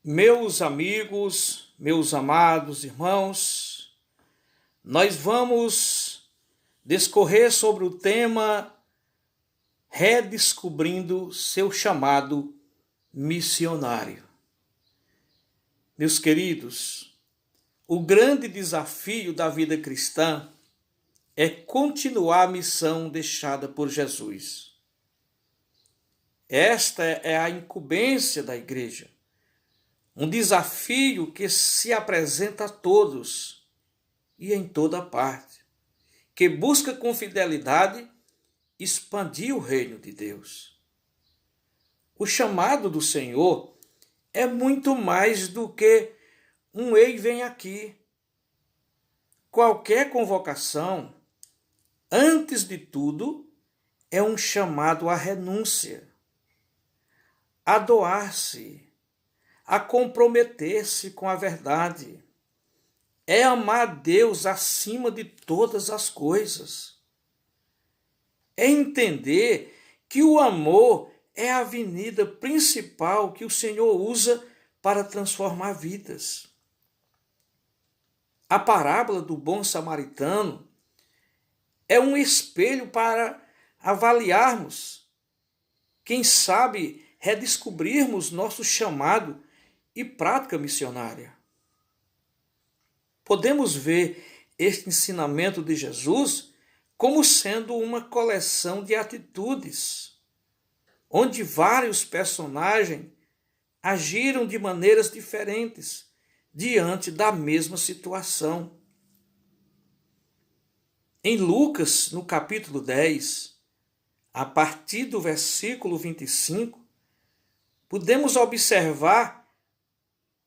Meus amigos, meus amados irmãos, nós vamos discorrer sobre o tema Redescobrindo seu chamado missionário. Meus queridos, o grande desafio da vida cristã é continuar a missão deixada por Jesus. Esta é a incumbência da igreja. Um desafio que se apresenta a todos e em toda parte, que busca com fidelidade expandir o reino de Deus. O chamado do Senhor é muito mais do que um ei, vem aqui. Qualquer convocação, antes de tudo, é um chamado à renúncia, a doar-se, a comprometer-se com a verdade. É amar a Deus acima de todas as coisas. É entender que o amor é a avenida principal que o Senhor usa para transformar vidas. A parábola do bom samaritano é um espelho para avaliarmos, quem sabe redescobrirmos nosso chamado e prática missionária. Podemos ver este ensinamento de Jesus como sendo uma coleção de atitudes, onde vários personagens agiram de maneiras diferentes diante da mesma situação. Em Lucas, no capítulo 10, a partir do versículo 25, podemos observar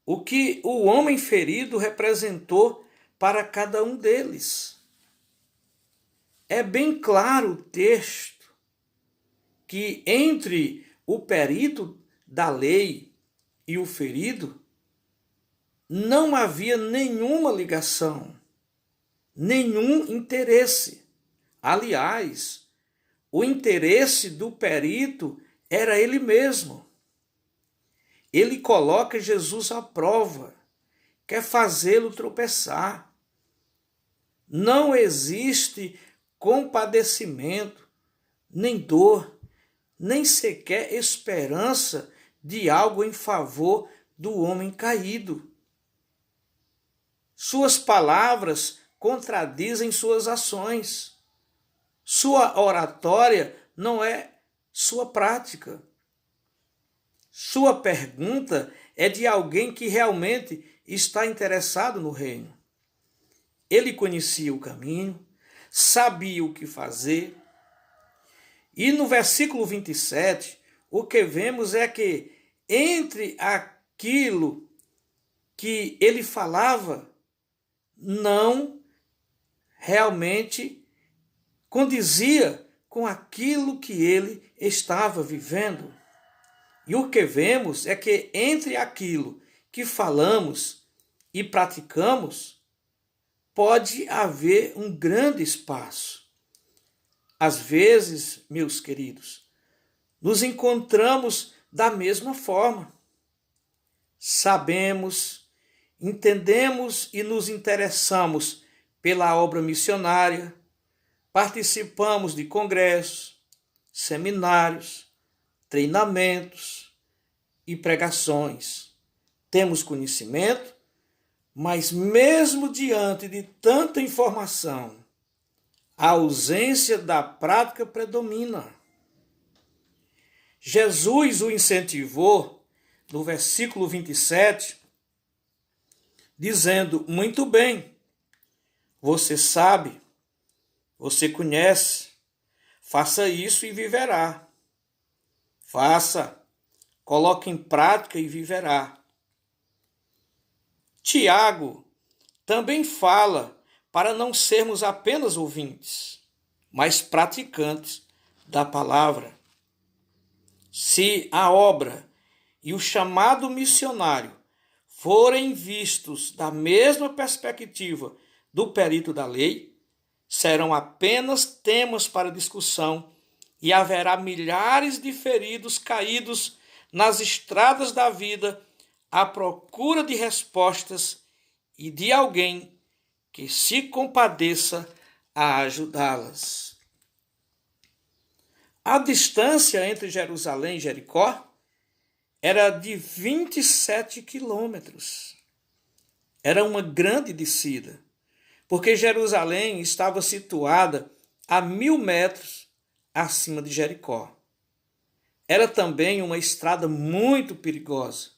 o que o homem ferido representou para cada um deles. É bem claro o texto que entre o perito da lei e o ferido não havia nenhuma ligação, nenhum interesse. Aliás, o interesse do perito era ele mesmo. Ele coloca Jesus à prova, quer fazê-lo tropeçar. Não existe compadecimento, nem dor, nem sequer esperança de algo em favor do homem caído. Suas palavras contradizem suas ações. Sua oratória não é sua prática. Sua pergunta é de alguém que realmente está interessado no reino. Ele conhecia o caminho, sabia o que fazer. E no versículo 27, o que vemos é que entre aquilo que ele falava, não realmente condizia com aquilo que ele estava vivendo. E o que vemos é que entre aquilo que falamos e praticamos, pode haver um grande espaço. Às vezes, meus queridos, nos encontramos da mesma forma. Sabemos, entendemos e nos interessamos pela obra missionária, participamos de congressos, seminários, treinamentos e pregações. Temos conhecimento, mas mesmo diante de tanta informação, a ausência da prática predomina. Jesus o incentivou no versículo 27, dizendo: muito bem, você sabe, você conhece, faça isso e viverá. Faça, coloque em prática e viverá. Tiago também fala para não sermos apenas ouvintes, mas praticantes da palavra. Se a obra e o chamado missionário forem vistos da mesma perspectiva do perito da lei, serão apenas temas para discussão e haverá milhares de feridos caídos nas estradas da vida à procura de respostas e de alguém que se compadeça a ajudá-las. A distância entre Jerusalém e Jericó era de 27 quilômetros. Era uma grande descida, porque Jerusalém estava situada a 1.000 metros acima de Jericó. Era também uma estrada muito perigosa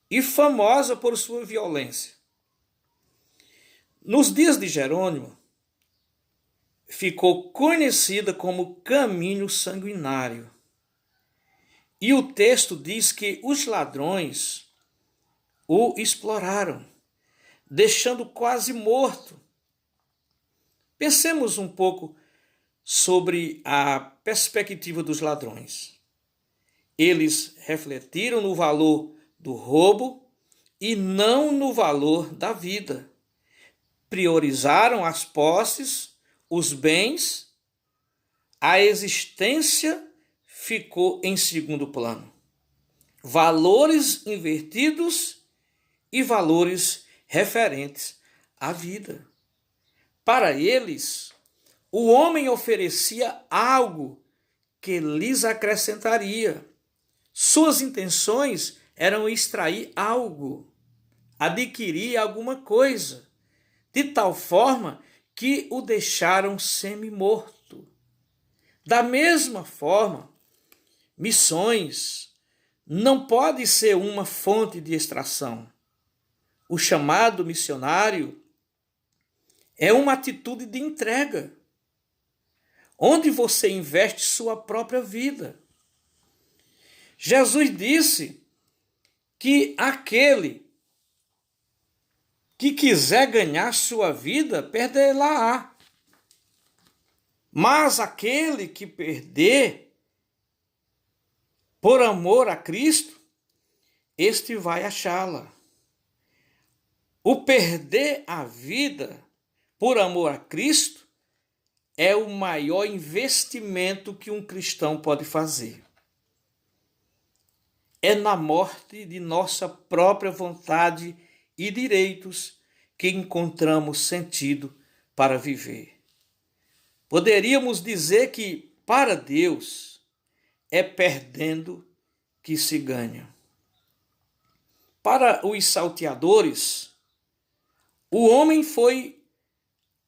e famosa por sua violência. Nos dias de Jerônimo, ficou conhecida como caminho sanguinário. E o texto diz que os ladrões o exploraram, deixando quase morto. Pensemos um pouco sobre a perspectiva dos ladrões. Eles refletiram no valor do roubo e não no valor da vida. Priorizaram as posses, os bens, a existência ficou em segundo plano. Valores invertidos e valores referentes à vida. Para eles, o homem oferecia algo que lhes acrescentaria. Suas intenções eram extrair algo, adquirir alguma coisa, de tal forma que o deixaram semi-morto. Da mesma forma, missões não pode ser uma fonte de extração. O chamado missionário é uma atitude de entrega, onde você investe sua própria vida. Jesus disse que aquele que quiser ganhar sua vida, perderá. Mas aquele que perder por amor a Cristo, este vai achá-la. O perder a vida por amor a Cristo é o maior investimento que um cristão pode fazer. É na morte de nossa própria vontade e direitos que encontramos sentido para viver. Poderíamos dizer que, para Deus, é perdendo que se ganha. Para os salteadores, o homem foi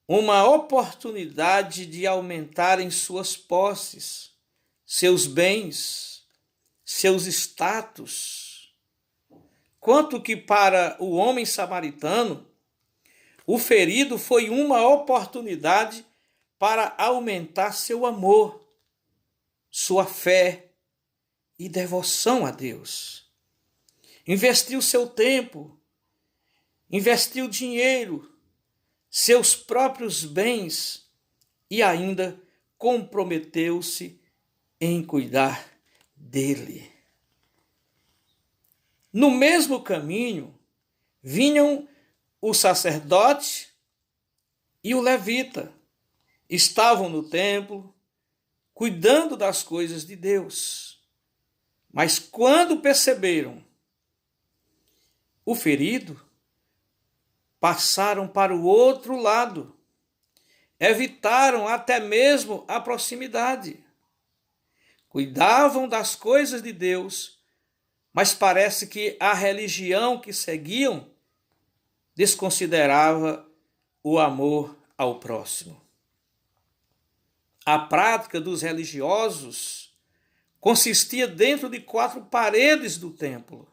uma oportunidade de aumentarem suas posses, seus bens, seus status. Quanto que para o homem samaritano, o ferido foi uma oportunidade para aumentar seu amor, sua fé e devoção a Deus. Investiu seu tempo, investiu dinheiro, seus próprios bens e ainda comprometeu-se em cuidar dele. No mesmo caminho, vinham o sacerdote e o levita. Estavam no templo, cuidando das coisas de Deus. Mas quando perceberam o ferido, passaram para o outro lado, evitaram até mesmo a proximidade. Cuidavam das coisas de Deus, mas parece que a religião que seguiam desconsiderava o amor ao próximo. A prática dos religiosos consistia dentro de 4 paredes do templo.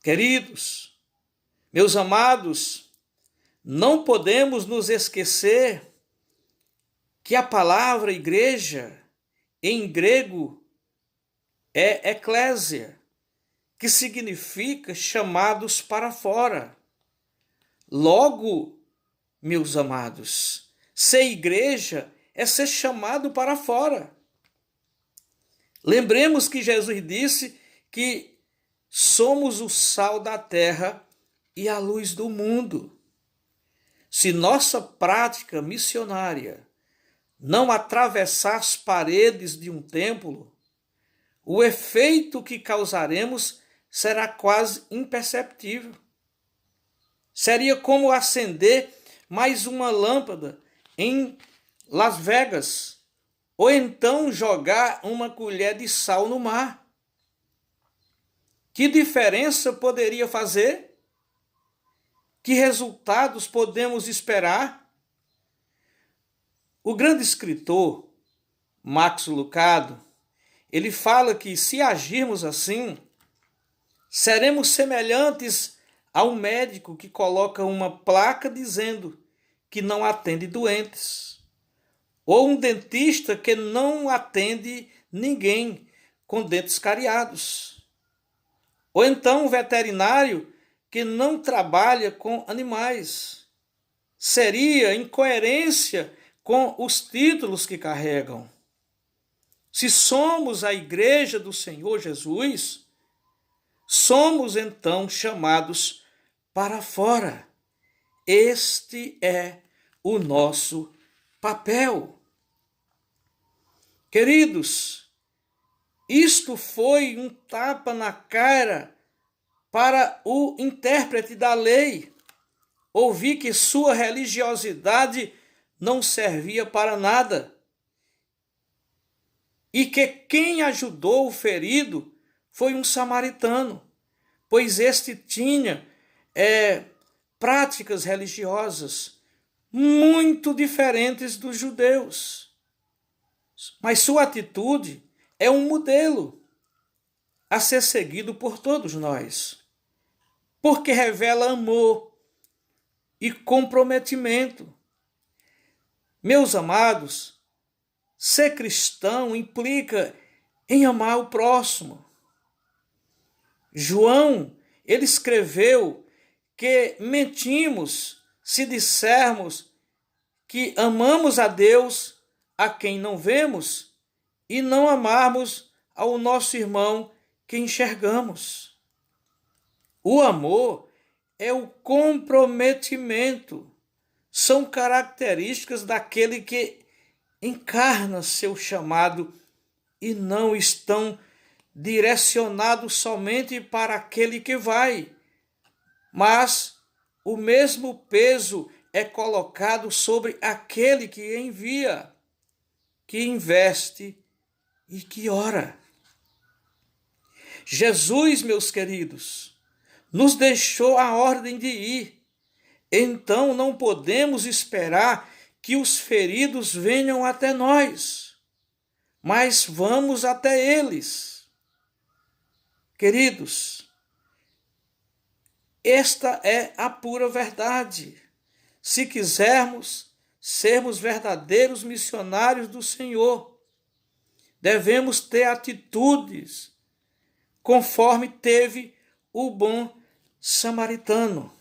Queridos, meus amados, não podemos nos esquecer que a palavra igreja, em grego, é eclésia, que significa chamados para fora. Logo, meus amados, ser igreja é ser chamado para fora. Lembremos que Jesus disse que somos o sal da terra e a luz do mundo. Se nossa prática missionária não atravessar as paredes de um templo, o efeito que causaremos será quase imperceptível. Seria como acender mais uma lâmpada em Las Vegas, ou então jogar uma colher de sal no mar. Que diferença poderia fazer? Que resultados podemos esperar? O grande escritor Max Lucado, ele fala que se agirmos assim, seremos semelhantes a um médico que coloca uma placa dizendo que não atende doentes, ou um dentista que não atende ninguém com dentes cariados, ou então um veterinário que não trabalha com animais. Seria incoerência com os títulos que carregam. Se somos a igreja do Senhor Jesus, somos então chamados para fora. Este é o nosso papel. Queridos, isto foi um tapa na cara para o intérprete da lei. Ouvi que sua religiosidade não servia para nada e que quem ajudou o ferido foi um samaritano, pois este tinha práticas religiosas muito diferentes dos judeus. Mas sua atitude é um modelo a ser seguido por todos nós, porque revela amor e comprometimento. Meus amados, ser cristão implica em amar o próximo. João, ele escreveu que mentimos se dissermos que amamos a Deus a quem não vemos e não amarmos ao nosso irmão que enxergamos. O amor é o comprometimento, são características daquele que encarna seu chamado e não estão direcionados somente para aquele que vai, mas o mesmo peso é colocado sobre aquele que envia, que investe e que ora. Jesus, meus queridos, nos deixou a ordem de ir. Então não podemos esperar que os feridos venham até nós, mas vamos até eles. Queridos, esta é a pura verdade. Se quisermos sermos verdadeiros missionários do Senhor, devemos ter atitudes conforme teve o bom samaritano.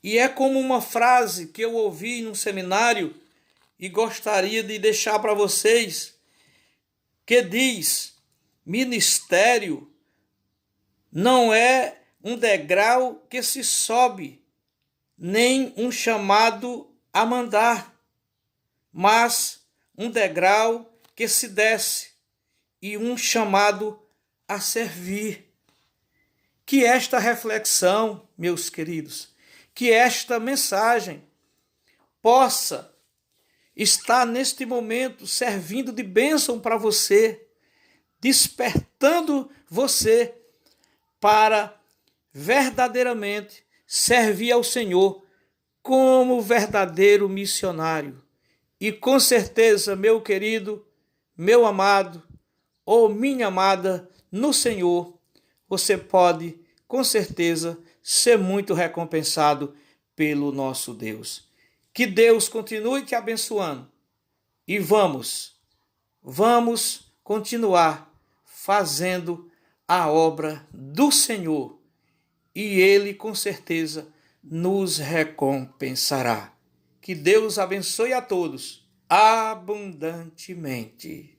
E é como uma frase que eu ouvi num seminário e gostaria de deixar para vocês, que diz: ministério não é um degrau que se sobe, nem um chamado a mandar, mas um degrau que se desce e um chamado a servir. Que esta reflexão, meus queridos, que esta mensagem possa estar neste momento servindo de bênção para você, despertando você para verdadeiramente servir ao Senhor como verdadeiro missionário. E com certeza, meu querido, meu amado ou minha amada no Senhor, você pode, com certeza, ser muito recompensado pelo nosso Deus. Que Deus continue te abençoando. E vamos continuar fazendo a obra do Senhor. E Ele, com certeza, nos recompensará. Que Deus abençoe a todos abundantemente.